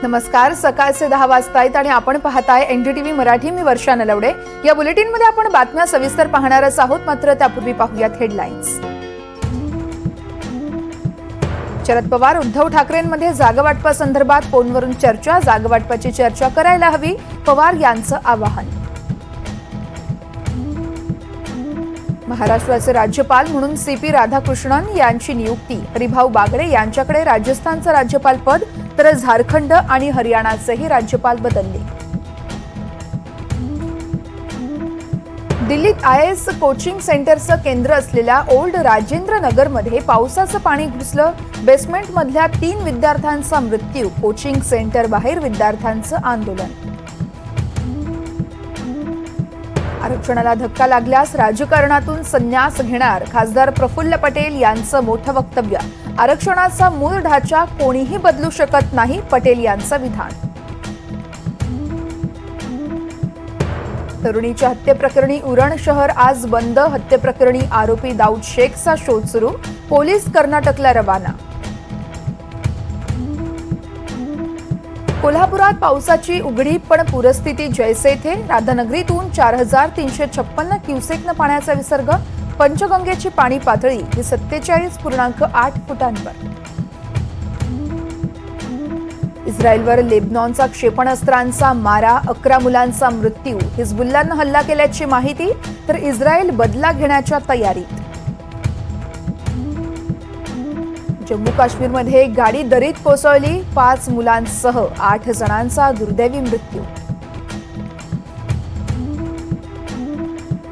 नमस्कार, सकाळचे 10 वाजतायत आणि आपण पाहताय एनडीटीव्ही मराठी. मी वर्षा नलवडे. या बुलेटिनमध्ये आपण बातम्या सविस्तर पाहणारच आहोत, मात्र त्यापूर्वी पाहूयात हेडलाईन्स. शरद पवार उद्धव ठाकरेंमध्ये जागावाटपासंदर्भात फोनवरून चर्चा. जागावाटपाची चर्चा करायला हवी, पवार यांचं आवाहन. महाराष्ट्राचे राज्यपाल म्हणून सीपी राधाकृष्णन यांची नियुक्ती. हरिभाऊ बागडे यांच्याकडे राजस्थानचं राज्यपाल पद, तर झारखंड आणि हरियाणाचेही राज्यपाल बदलले. दिल्लीत आयएएस कोचिंग सेंटरचं केंद्र असलेल्या ओल्ड राजेंद्र नगरमध्ये पावसाचं पाणी घुसलं. बेसमेंटमधल्या 3 विद्यार्थ्यांचा मृत्यू. कोचिंग सेंटर बाहेर विद्यार्थ्यांचं आंदोलन. आरक्षणाला धक्का लागल्यास राजकारणातून संन्यास घेणार. खासदार प्रफुल्ल पटेल यांचं मोठं वक्तव्य. आरक्षणाचा मूळ ढाचा कोणीही बदलू शकत नाही, पटेल यांचं विधान. तरुणीच्या हत्येप्रकरणी उरण शहर आज बंद. हत्येप्रकरणी आरोपी दाऊद शेखचा शोध सुरू. पोलीस कर्नाटकला रवाना. कोल्हापुरात पावसाची उघडीप, पण पूरस्थिती जैसे थे. राधानगरीतून 4356 क्युसेकनं पाण्याचा विसर्ग. पंचगंगेची पाणी पातळी ही 47.8 फुटांवर. इस्रायलवर लेबनॉनचा क्षेपणास्त्रांचा मारा. 11 मुलांचा मृत्यू. हिजबुल्लानं हल्ला केल्याची माहिती, तर इस्रायल बदला घेण्याच्या तयारीत. जम्मू काश्मीरमध्ये गाडी दरीत कोसळली. 5 मुलांसह 8 जणांचा दुर्दैवी मृत्यू.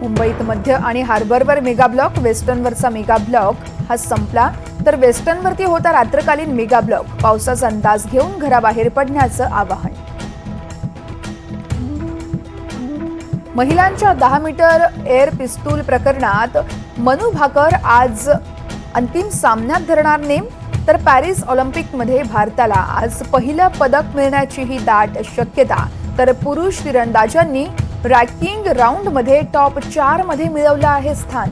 मुंबईत मध्य आणि हार्बरवर मेगा ब्लॉक. वेस्टर्नवरचा मेगा ब्लॉक हा संपला, तर वेस्टर्नवरती होता रात्रकालीन मेगा ब्लॉक. पावसाचा अंदाज घेऊन घराबाहेर पडण्याचं आवाहन. महिलांच्या 10 मीटर एअर पिस्तूल प्रकरणात मनू भाकर आज अंतिम सामन्यात धरणार नेम. तर पॅरिस ऑलिम्पिकमध्ये भारताला आज पहिलं पदक मिळण्याचीही दाट शक्यता. तर पुरुष तिरंदाजांनी रँकिंग राऊंडमध्ये टॉप 4 मध्ये मिळवलं आहे स्थान.